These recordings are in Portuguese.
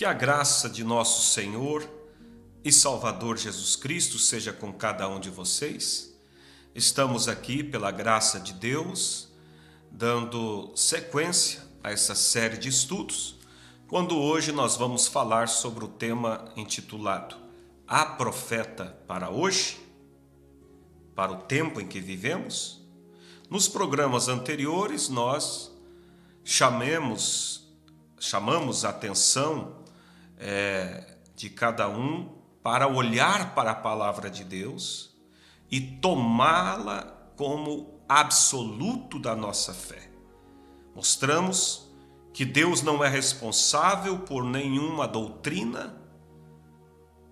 Que a graça de nosso Senhor e Salvador Jesus Cristo seja com cada um de vocês. Estamos aqui, pela graça de Deus, dando sequência a essa série de estudos, quando hoje nós vamos falar sobre o tema intitulado "Há profeta para hoje?", para o tempo em que vivemos. Nos programas anteriores nós chamamos a atenção de cada um para olhar para a palavra de Deus e tomá-la como absoluto da nossa fé. Mostramos que Deus não é responsável por nenhuma doutrina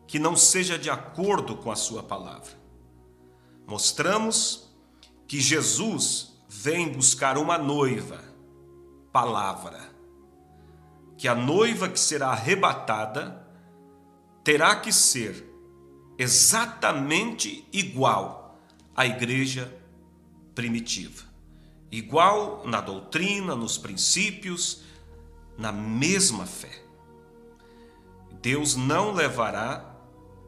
que não seja de acordo com a sua palavra. Mostramos que Jesus vem buscar uma noiva, palavra, que a noiva que será arrebatada terá que ser exatamente igual à igreja primitiva. Igual na doutrina, nos princípios, na mesma fé. Deus não levará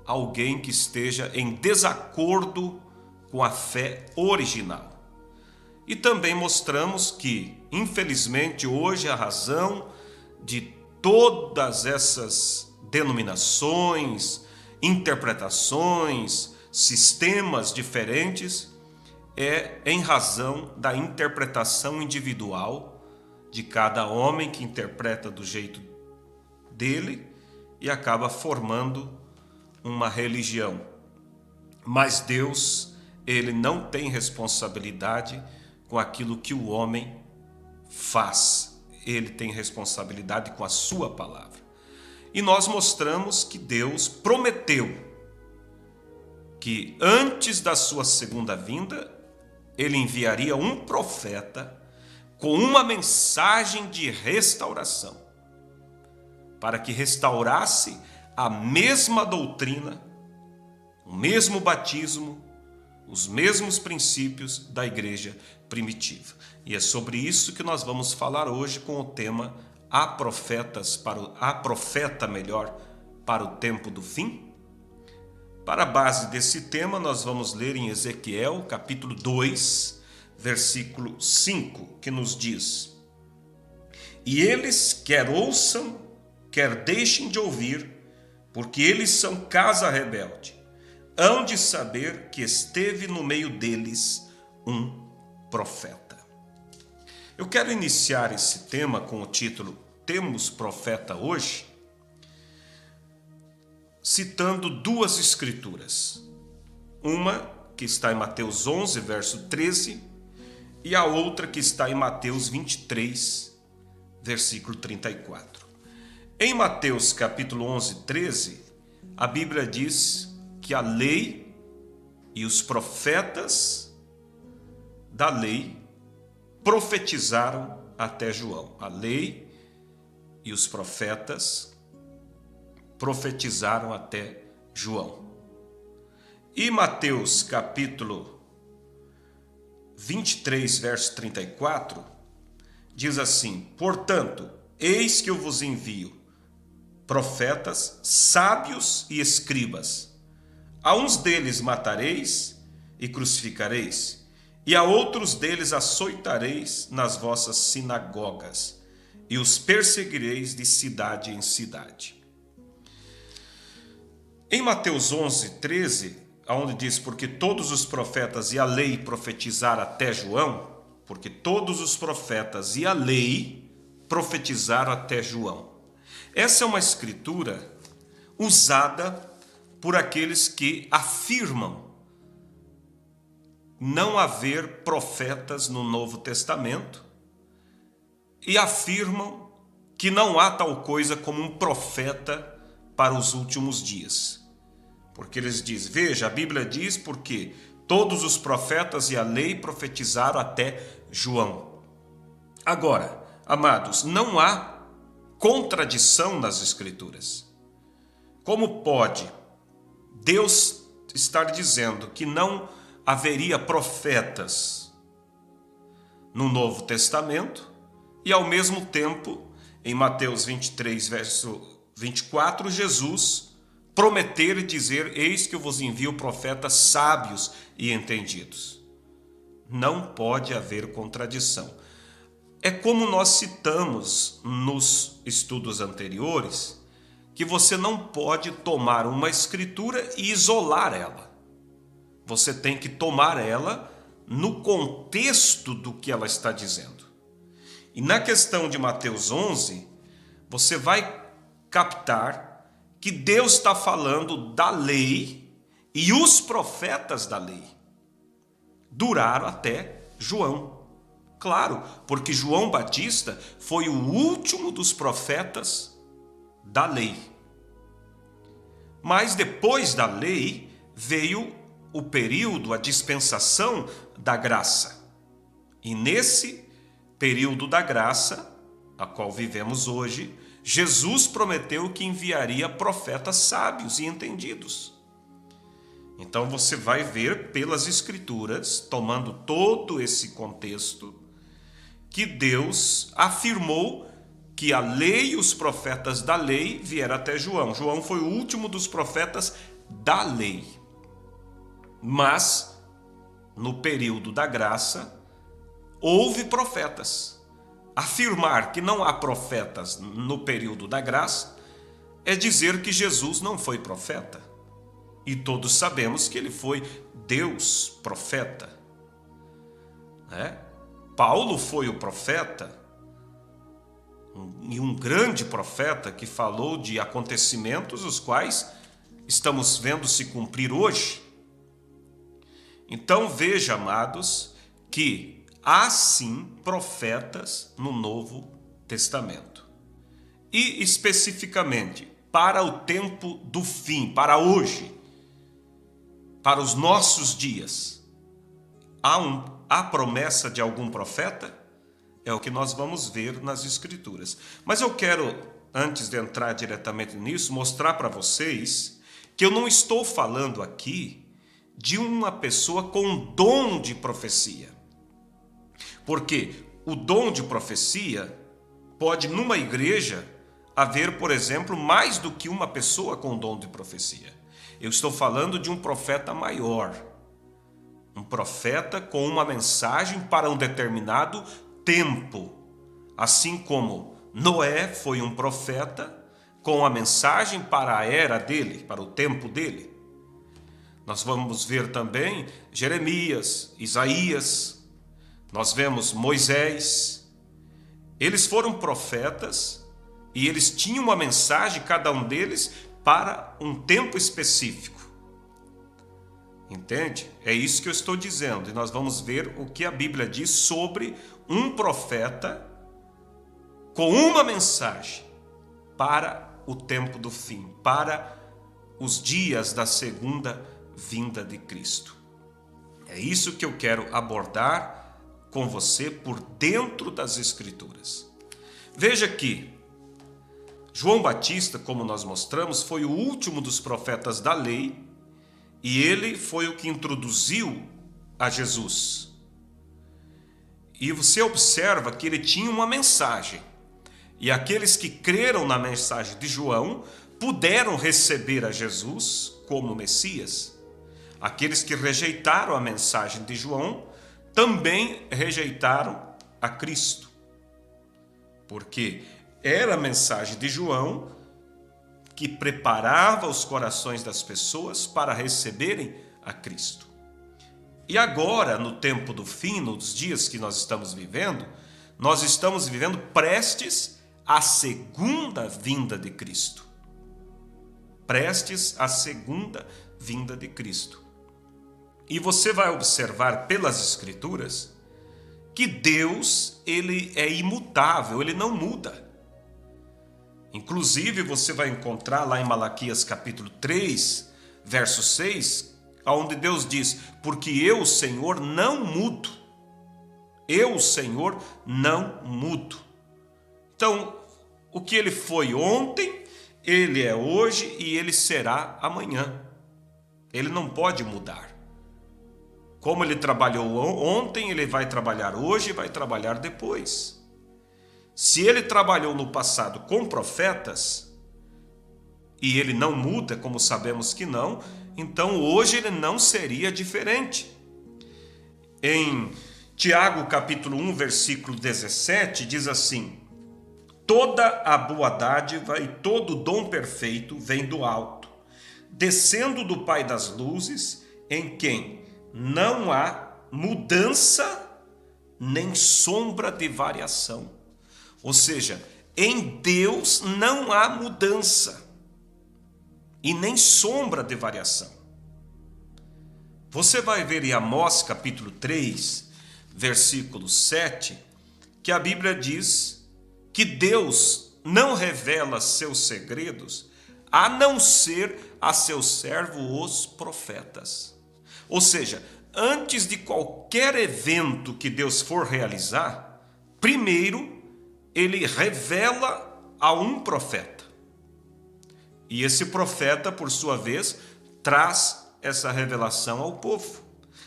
alguém que esteja em desacordo com a fé original. E também mostramos que, infelizmente, hoje a razão de todas essas denominações, interpretações, sistemas diferentes é em razão da interpretação individual de cada homem que interpreta do jeito dele e acaba formando uma religião. Mas Deus, ele não tem responsabilidade com aquilo que o homem faz. Ele tem responsabilidade com a sua palavra. E nós mostramos que Deus prometeu que antes da sua segunda vinda, ele enviaria um profeta com uma mensagem de restauração, para que restaurasse a mesma doutrina, o mesmo batismo, os mesmos princípios da igreja primitiva. E é sobre isso que nós vamos falar hoje com o tema Há profeta para o tempo do fim? Para a base desse tema, nós vamos ler em Ezequiel, capítulo 2, versículo 5, que nos diz: "E eles quer ouçam, quer deixem de ouvir, porque eles são casa rebelde, hão de saber que esteve no meio deles um profeta." Eu quero iniciar esse tema com o título "Temos profeta hoje?", citando duas escrituras. Uma que está em Mateus 11, verso 13, e a outra que está em Mateus 23, versículo 34. Em Mateus capítulo 11, 13, a Bíblia diz que a lei e os profetas da lei profetizaram até João. A lei e os profetas profetizaram até João. E Mateus capítulo 23, verso 34, diz assim: "Portanto, eis que eu vos envio profetas, sábios e escribas. A uns deles matareis e crucificareis, e a outros deles açoitareis nas vossas sinagogas, e os perseguireis de cidade em cidade." Em Mateus 11, 13, onde diz: "Porque todos os profetas e a lei profetizaram até João", porque todos os profetas e a lei profetizaram até João. Essa é uma escritura usada por aqueles que afirmam não haver profetas no Novo Testamento e afirmam que não há tal coisa como um profeta para os últimos dias. Porque eles dizem, veja, a Bíblia diz porque todos os profetas e a lei profetizaram até João. Agora, amados, não há contradição nas Escrituras. Como pode Deus estar dizendo que não haveria profetas no Novo Testamento e ao mesmo tempo, em Mateus 23, verso 24, Jesus prometer e dizer: eis que eu vos envio profetas sábios e entendidos. Não pode haver contradição. É como nós citamos nos estudos anteriores, que você não pode tomar uma escritura e isolar ela. Você tem que tomar ela no contexto do que ela está dizendo. E na questão de Mateus 11, você vai captar que Deus está falando da lei e os profetas da lei duraram até João. Claro, porque João Batista foi o último dos profetas da lei. Mas depois da lei veio o período, a dispensação da graça. E nesse período da graça, a qual vivemos hoje, Jesus prometeu que enviaria profetas sábios e entendidos. Então você vai ver pelas Escrituras, tomando todo esse contexto, que Deus afirmou que a lei e os profetas da lei vieram até João. João foi o último dos profetas da lei. Mas, no período da graça, houve profetas. Afirmar que não há profetas no período da graça é dizer que Jesus não foi profeta. E todos sabemos que ele foi Deus profeta. Paulo foi o profeta, e um grande profeta que falou de acontecimentos os quais estamos vendo se cumprir hoje. Então veja, amados, que há sim profetas no Novo Testamento. E especificamente para o tempo do fim, para hoje, para os nossos dias, há promessa de algum profeta? É o que nós vamos ver nas Escrituras. Mas eu quero, antes de entrar diretamente nisso, mostrar para vocês que eu não estou falando aqui de uma pessoa com dom de profecia. Porque o dom de profecia pode, numa igreja, haver, por exemplo, mais do que uma pessoa com dom de profecia. Eu estou falando de um profeta maior. Um profeta com uma mensagem para um determinado tempo. Assim como Noé foi um profeta com a mensagem para a era dele, para o tempo dele. Nós vamos ver também Jeremias, Isaías, nós vemos Moisés. Eles foram profetas e eles tinham uma mensagem, cada um deles, para um tempo específico. Entende? É isso que eu estou dizendo. E nós vamos ver o que a Bíblia diz sobre um profeta com uma mensagem para o tempo do fim, para os dias da segunda vinda de Cristo. É isso que eu quero abordar com você por dentro das Escrituras. Veja que João Batista, como nós mostramos, foi o último dos profetas da lei. E ele foi o que introduziu a Jesus. E você observa que ele tinha uma mensagem. E aqueles que creram na mensagem de João puderam receber a Jesus como Messias. Aqueles que rejeitaram a mensagem de João também rejeitaram a Cristo. Porque era a mensagem de João que preparava os corações das pessoas para receberem a Cristo. E agora, no tempo do fim, nos dias que nós estamos vivendo prestes à segunda vinda de Cristo. Prestes à segunda vinda de Cristo. E você vai observar pelas Escrituras que Deus, ele é imutável, ele não muda. Inclusive, você vai encontrar lá em Malaquias capítulo 3, verso 6, onde Deus diz: porque eu, Senhor, não mudo. Eu, Senhor, não mudo. Então, o que ele foi ontem, ele é hoje e ele será amanhã. Ele não pode mudar. Como ele trabalhou ontem, ele vai trabalhar hoje e vai trabalhar depois. Se ele trabalhou no passado com profetas, e ele não muda, como sabemos que não, então hoje ele não seria diferente. Em Tiago capítulo 1, versículo 17, diz assim: toda a boa dádiva e todo dom perfeito vem do alto, descendo do Pai das luzes, em quem não há mudança nem sombra de variação. Ou seja, em Deus não há mudança e nem sombra de variação. Você vai ver em Amós capítulo 3, versículo 7, que a Bíblia diz que Deus não revela seus segredos a não ser a seus servos os profetas. Ou seja, antes de qualquer evento que Deus for realizar, primeiro ele revela a um profeta. E esse profeta, por sua vez, traz essa revelação ao povo.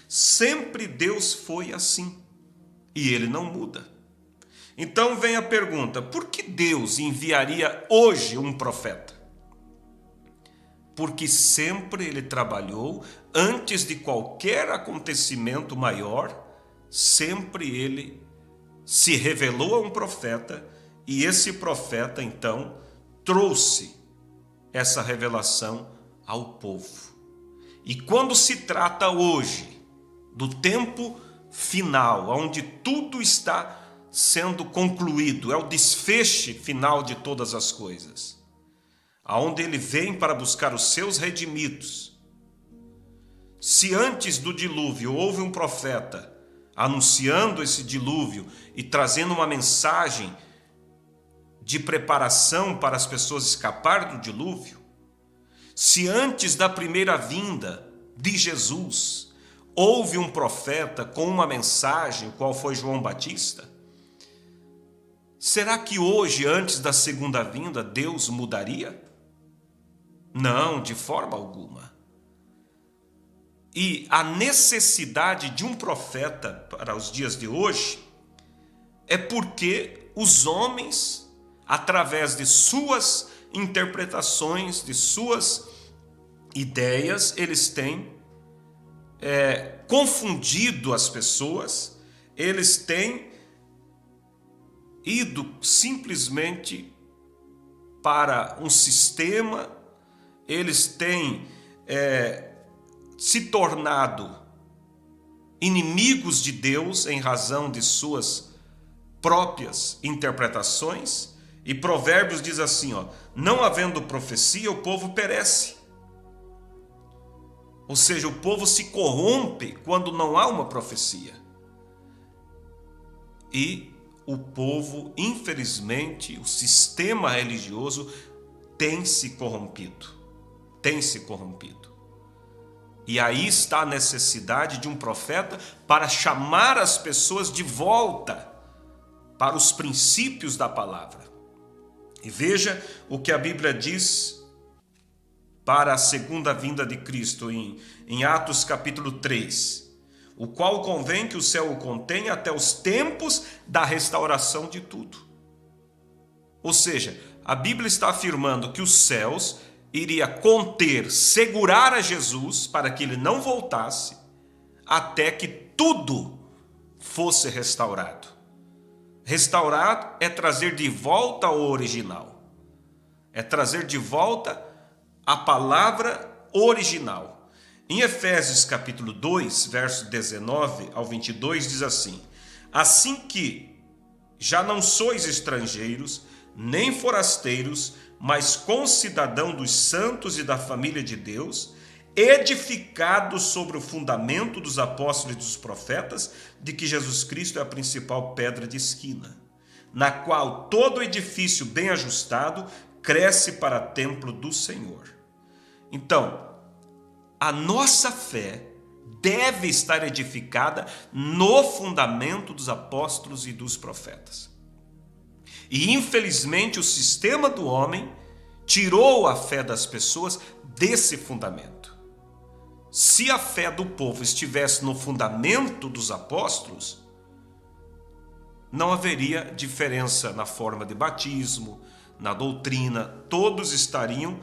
Sempre Deus foi assim. E ele não muda. Então vem a pergunta: por que Deus enviaria hoje um profeta? Porque sempre ele trabalhou, antes de qualquer acontecimento maior, sempre ele se revelou a um profeta, e esse profeta então trouxe essa revelação ao povo. E quando se trata hoje do tempo final, onde tudo está sendo concluído, é o desfecho final de todas as coisas, aonde ele vem para buscar os seus redimidos. Se antes do dilúvio houve um profeta anunciando esse dilúvio e trazendo uma mensagem de preparação para as pessoas escapar do dilúvio, se antes da primeira vinda de Jesus houve um profeta com uma mensagem, qual foi João Batista, será que hoje, antes da segunda vinda, Deus mudaria? Não, de forma alguma. E a necessidade de um profeta para os dias de hoje é porque os homens, através de suas interpretações, de suas ideias, eles têm confundido as pessoas, eles têm ido simplesmente para um sistema, eles têm se tornado inimigos de Deus em razão de suas próprias interpretações. E Provérbios diz assim, não havendo profecia, o povo perece. Ou seja, o povo se corrompe quando não há uma profecia. E o povo, infelizmente, o sistema religioso tem se corrompido. Tem se corrompido. E aí está a necessidade de um profeta para chamar as pessoas de volta para os princípios da palavra. E veja o que a Bíblia diz para a segunda vinda de Cristo em Atos capítulo 3. O qual convém que o céu o contenha até os tempos da restauração de tudo. Ou seja, a Bíblia está afirmando que os céus iria conter, segurar a Jesus para que ele não voltasse até que tudo fosse restaurado. Restaurar é trazer de volta ao original. É trazer de volta a palavra original. Em Efésios capítulo 2, verso 19 ao 22, diz assim: assim que já não sois estrangeiros, nem forasteiros, mas concidadão dos santos e da família de Deus, edificados sobre o fundamento dos apóstolos e dos profetas, de que Jesus Cristo é a principal pedra de esquina, na qual todo edifício bem ajustado cresce para templo do Senhor. Então, a nossa fé deve estar edificada no fundamento dos apóstolos e dos profetas. E infelizmente o sistema do homem tirou a fé das pessoas desse fundamento. Se a fé do povo estivesse no fundamento dos apóstolos, não haveria diferença na forma de batismo, na doutrina, todos estariam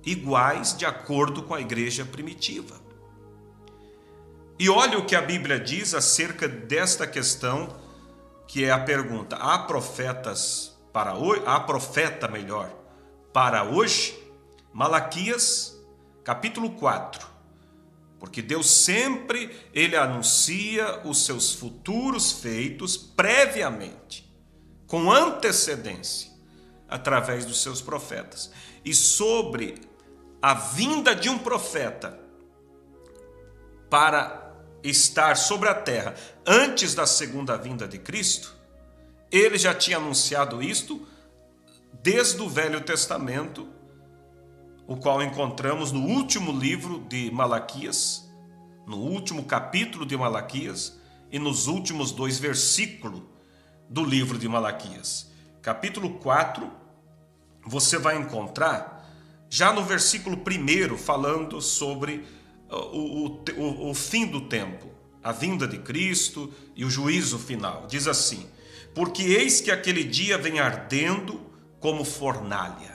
iguais de acordo com a igreja primitiva. E olha o que a Bíblia diz acerca desta questão, que é a pergunta: há profetas para hoje? Há profeta melhor para hoje? Malaquias, capítulo 4. Porque Deus sempre, ele anuncia os seus futuros feitos previamente, com antecedência, através dos seus profetas. E sobre a vinda de um profeta para estar sobre a terra antes da segunda vinda de Cristo, ele já tinha anunciado isto desde o Velho Testamento, o qual encontramos no último livro de Malaquias, no último capítulo de Malaquias e nos últimos 2 versículos do livro de Malaquias. Capítulo 4, você vai encontrar já no versículo 1 falando sobre o fim do tempo, a vinda de Cristo e o juízo final. Diz assim: porque eis que aquele dia vem ardendo como fornalha.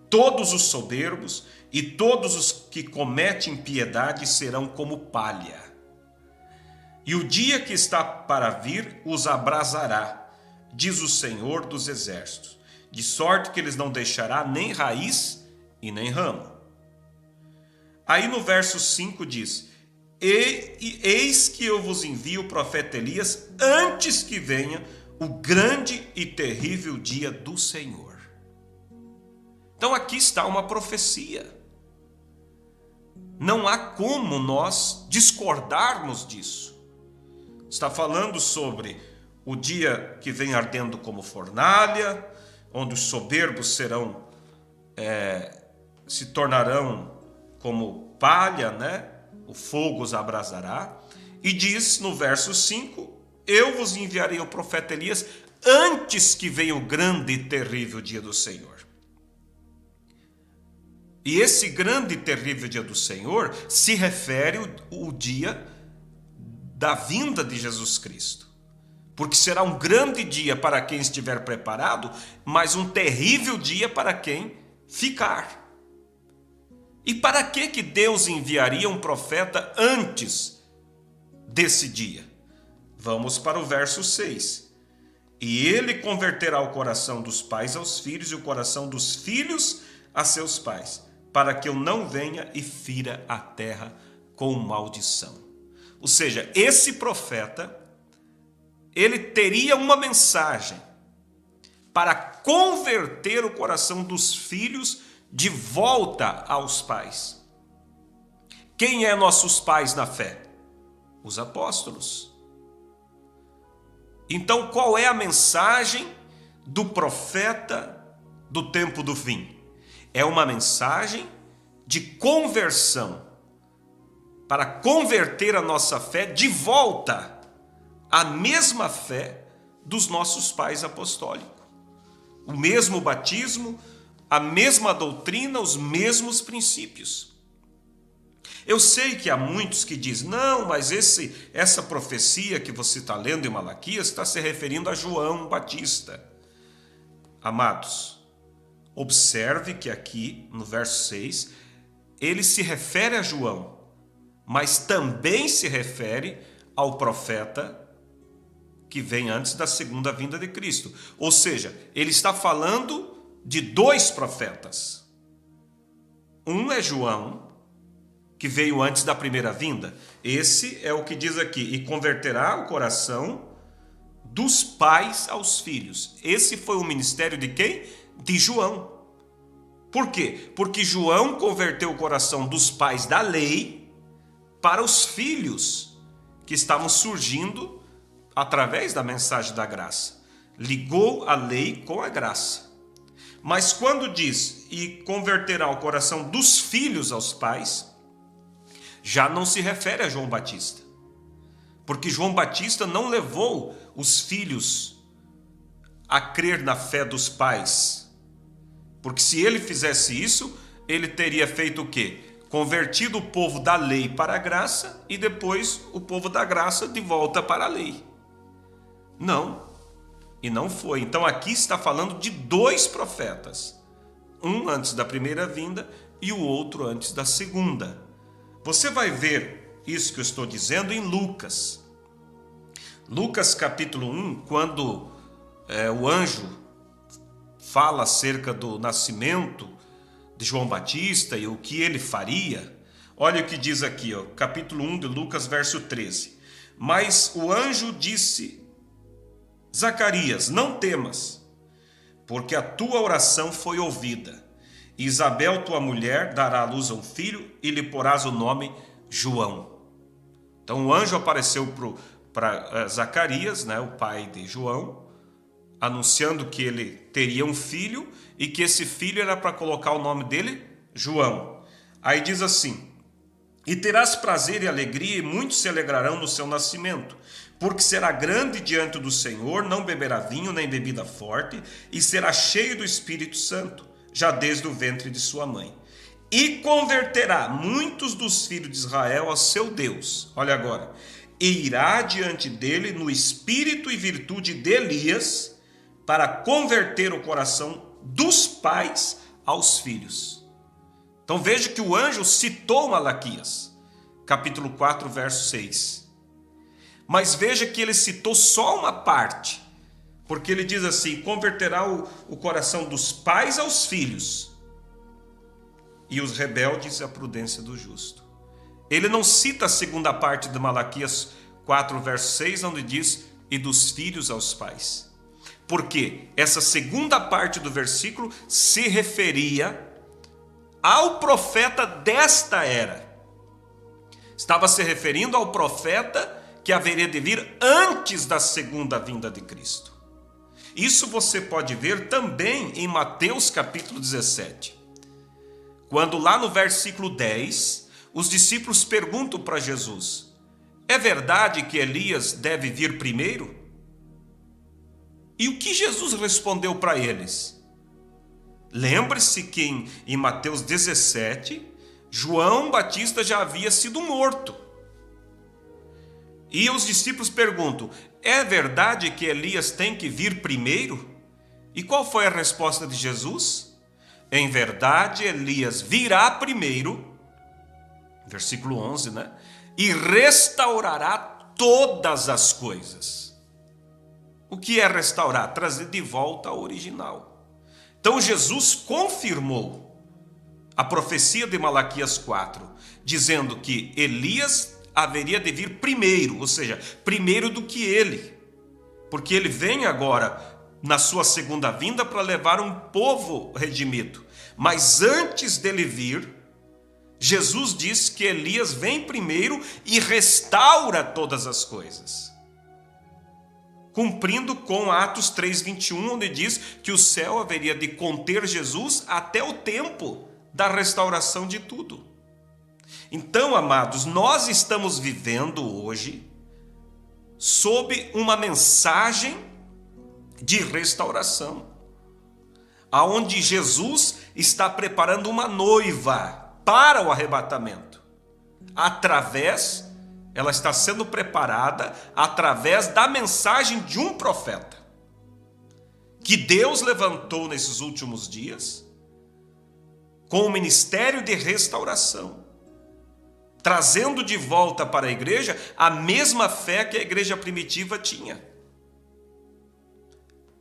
Todos os soberbos e todos os que cometem impiedade serão como palha. E o dia que está para vir os abrasará, diz o Senhor dos Exércitos, de sorte que eles não deixará nem raiz e nem ramo. Aí no verso 5 diz: eis que eu vos envio o profeta Elias antes que venha o grande e terrível dia do Senhor. Então aqui está uma profecia. Não há como nós discordarmos disso. Está falando sobre o dia que vem ardendo como fornalha, onde os soberbos se tornarão como palha, né? O fogo os abrasará. E diz no verso 5: eu vos enviarei o profeta Elias antes que venha o grande e terrível dia do Senhor. E esse grande e terrível dia do Senhor se refere ao dia da vinda de Jesus Cristo. Porque será um grande dia para quem estiver preparado, mas um terrível dia para quem ficar. E para que Deus enviaria um profeta antes desse dia? Vamos para o verso 6. E ele converterá o coração dos pais aos filhos e o coração dos filhos a seus pais, para que eu não venha e fira a terra com maldição. Ou seja, esse profeta, ele teria uma mensagem para converter o coração dos filhos de volta aos pais. Quem é nossos pais na fé? Os apóstolos. Então, qual é a mensagem do profeta do tempo do fim? É uma mensagem de conversão, para converter a nossa fé de volta à mesma fé dos nossos pais apostólicos. O mesmo batismo, a mesma doutrina, os mesmos princípios. Eu sei que há muitos que dizem: não, mas essa profecia que você está lendo em Malaquias está se referindo a João Batista. Amados, observe que aqui no verso 6, ele se refere a João, mas também se refere ao profeta que vem antes da segunda vinda de Cristo. Ou seja, ele está falando de 2 profetas. Um é João, que veio antes da primeira vinda. Esse é o que diz aqui: e converterá o coração dos pais aos filhos. Esse foi o ministério de quem? De João. Por quê? Porque João converteu o coração dos pais da lei para os filhos que estavam surgindo através da mensagem da graça. Ligou a lei com a graça. Mas quando diz e converterá o coração dos filhos aos pais, já não se refere a João Batista. Porque João Batista não levou os filhos a crer na fé dos pais. Porque se ele fizesse isso, ele teria feito o quê? Convertido o povo da lei para a graça e depois o povo da graça de volta para a lei. Não. E não foi. Então aqui está falando de 2 profetas. um antes da primeira vinda e o outro antes da segunda. Você vai ver isso que eu estou dizendo em Lucas. Lucas capítulo 1, quando o anjo fala acerca do nascimento de João Batista e o que ele faria. Olha o que diz aqui, capítulo 1 de Lucas, verso 13. Mas o anjo disse: Zacarias, não temas, porque a tua oração foi ouvida. Isabel, tua mulher, dará à luz a um filho e lhe porás o nome João. Então o anjo apareceu para Zacarias, né, o pai de João, anunciando que ele teria um filho e que esse filho era para colocar o nome dele João. Aí diz assim: e terás prazer e alegria, e muitos se alegrarão no seu nascimento, porque será grande diante do Senhor, não beberá vinho nem bebida forte, e será cheio do Espírito Santo, já desde o ventre de sua mãe. E converterá muitos dos filhos de Israel ao seu Deus. Olha agora. E irá diante dele no espírito e virtude de Elias, para converter o coração dos pais aos filhos. Então veja que o anjo citou Malaquias, capítulo 4, verso 6. Mas veja que ele citou só uma parte, porque ele diz assim: converterá o coração dos pais aos filhos, e os rebeldes à prudência do justo. Ele não cita a segunda parte de Malaquias 4, verso 6, onde diz: e dos filhos aos pais. Porque essa segunda parte do versículo se referia ao profeta desta era. Estava se referindo ao profeta que haveria de vir antes da segunda vinda de Cristo. Isso você pode ver também em Mateus capítulo 17. Quando lá no versículo 10, os discípulos perguntam para Jesus: é verdade que Elias deve vir primeiro? E o que Jesus respondeu para eles? Lembre-se que em Mateus 17, João Batista já havia sido morto. E os discípulos perguntam: é verdade que Elias tem que vir primeiro? E qual foi a resposta de Jesus? Em verdade, Elias virá primeiro, versículo 11, né? E restaurará todas as coisas. O que é restaurar? Trazer de volta ao original. Então Jesus confirmou a profecia de Malaquias 4, dizendo que Elias haveria de vir primeiro, ou seja, primeiro do que ele, porque ele vem agora na sua segunda vinda para levar um povo redimido. Mas antes dele vir, Jesus diz que Elias vem primeiro e restaura todas as coisas, cumprindo com Atos 3:21, onde diz que o céu haveria de conter Jesus até o tempo da restauração de tudo. Então, amados, nós estamos vivendo hoje sob uma mensagem de restauração, aonde Jesus está preparando uma noiva para o arrebatamento. Ela está sendo preparada através da mensagem de um profeta que Deus levantou nesses últimos dias com o ministério de restauração, trazendo de volta para a igreja a mesma fé que a igreja primitiva tinha.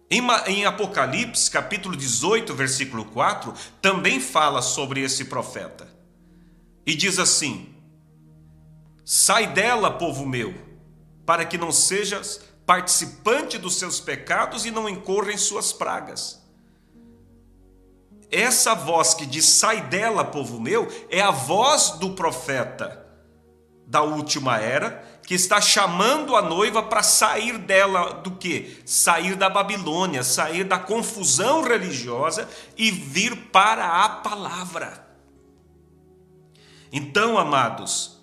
Em Apocalipse, capítulo 18, versículo 4, também fala sobre esse profeta. E diz assim: sai dela, povo meu, para que não sejas participante dos seus pecados e não incorra em suas pragas. Essa voz que diz sai dela, povo meu, é a voz do profeta da última era, que está chamando a noiva para sair dela do quê? Sair da Babilônia, sair da confusão religiosa e vir para a palavra. Então, amados,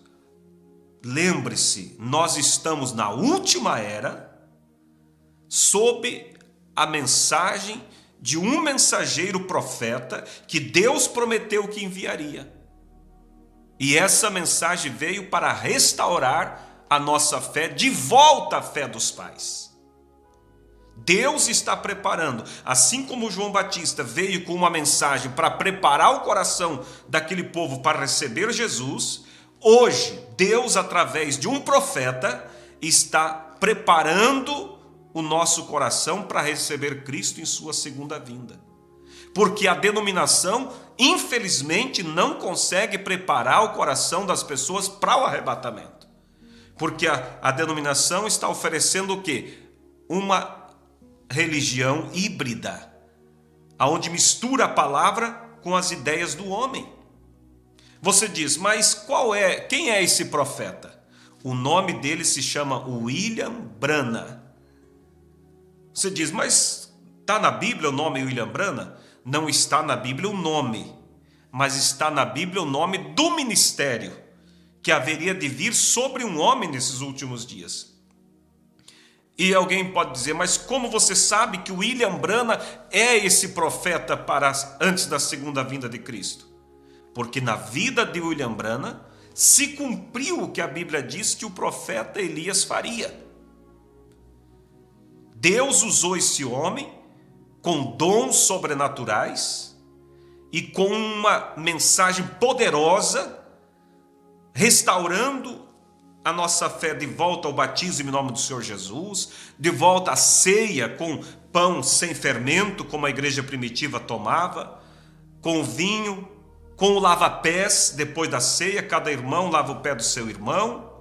lembre-se, nós estamos na última era, sob a mensagem de um mensageiro profeta que Deus prometeu que enviaria. E essa mensagem veio para restaurar a nossa fé, de volta à fé dos pais. Deus está preparando, assim como João Batista veio com uma mensagem para preparar o coração daquele povo para receber Jesus, hoje Deus, através de um profeta, está preparando o nosso coração para receber Cristo em sua segunda vinda. Porque a denominação, infelizmente, não consegue preparar o coração das pessoas para o arrebatamento. Porque a denominação está oferecendo o quê? Uma religião híbrida, onde mistura a palavra com as ideias do homem. Você diz, mas quem é esse profeta? O nome dele se chama William Branham. Você diz, mas está na Bíblia o nome William Branham? Não está na Bíblia o nome, mas está na Bíblia o nome do ministério que haveria de vir sobre um homem nesses últimos dias. E alguém pode dizer, mas como você sabe que William Branham é esse profeta para antes da segunda vinda de Cristo? Porque na vida de William Branham se cumpriu o que a Bíblia diz que o profeta Elias faria. Deus usou esse homem com dons sobrenaturais e com uma mensagem poderosa, restaurando a nossa fé de volta ao batismo em nome do Senhor Jesus, de volta à ceia com pão sem fermento, como a igreja primitiva tomava, com vinho, com o lava-pés depois da ceia, cada irmão lava o pé do seu irmão.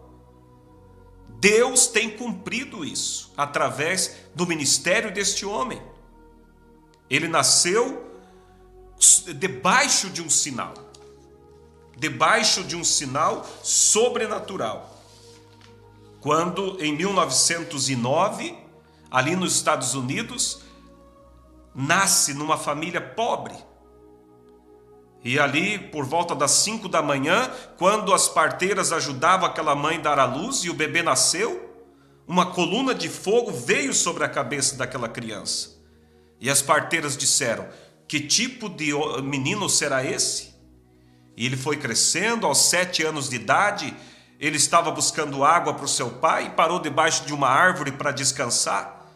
Deus tem cumprido isso através do ministério deste homem. Ele nasceu debaixo de um sinal sobrenatural. Quando em 1909, ali nos Estados Unidos, nasce numa família pobre. E ali, por volta das 5 da manhã, quando as parteiras ajudavam aquela mãe a dar à luz e o bebê nasceu, uma coluna de fogo veio sobre a cabeça daquela criança. E as parteiras disseram, que tipo de menino será esse? E ele foi crescendo, aos 7 anos de idade, ele estava buscando água para o seu pai e parou debaixo de uma árvore para descansar.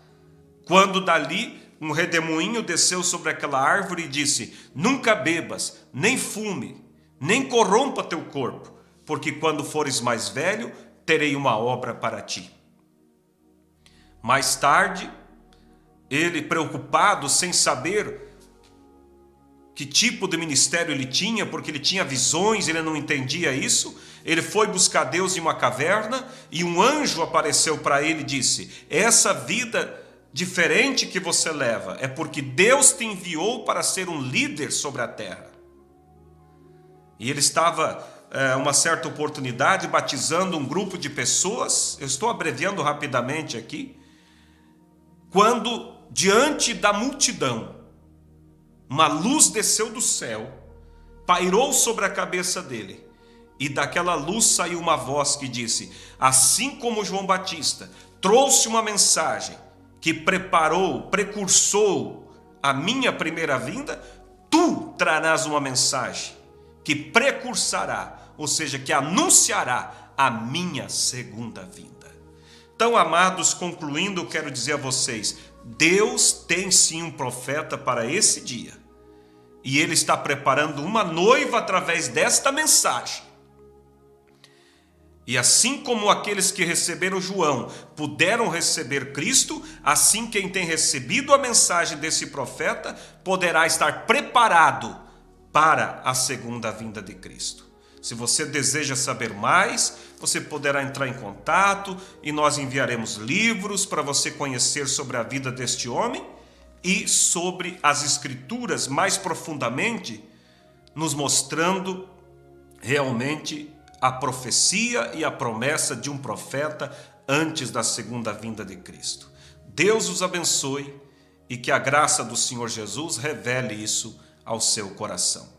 Quando dali um redemoinho desceu sobre aquela árvore e disse, nunca bebas, nem fume, nem corrompa teu corpo, porque quando fores mais velho, terei uma obra para ti. Mais tarde, ele preocupado, sem saber que tipo de ministério ele tinha, porque ele tinha visões, ele não entendia isso, ele foi buscar Deus em uma caverna e um anjo apareceu para ele e disse, essa vida diferente que você leva é porque Deus te enviou para ser um líder sobre a terra. E ele estava, uma certa oportunidade, batizando um grupo de pessoas, eu estou abreviando rapidamente aqui, quando diante da multidão, uma luz desceu do céu, pairou sobre a cabeça dele, e daquela luz saiu uma voz que disse, assim como João Batista trouxe uma mensagem que precursou a minha primeira vinda, tu trarás uma mensagem que precursará, ou seja, que anunciará a minha segunda vinda. Então, amados, concluindo, eu quero dizer a vocês, Deus tem sim um profeta para esse dia. E Ele está preparando uma noiva através desta mensagem. E assim como aqueles que receberam João puderam receber Cristo, assim quem tem recebido a mensagem desse profeta poderá estar preparado para a segunda vinda de Cristo. Se você deseja saber mais, você poderá entrar em contato e nós enviaremos livros para você conhecer sobre a vida deste homem e sobre as Escrituras mais profundamente, nos mostrando realmente a profecia e a promessa de um profeta antes da segunda vinda de Cristo. Deus os abençoe e que a graça do Senhor Jesus revele isso ao seu coração.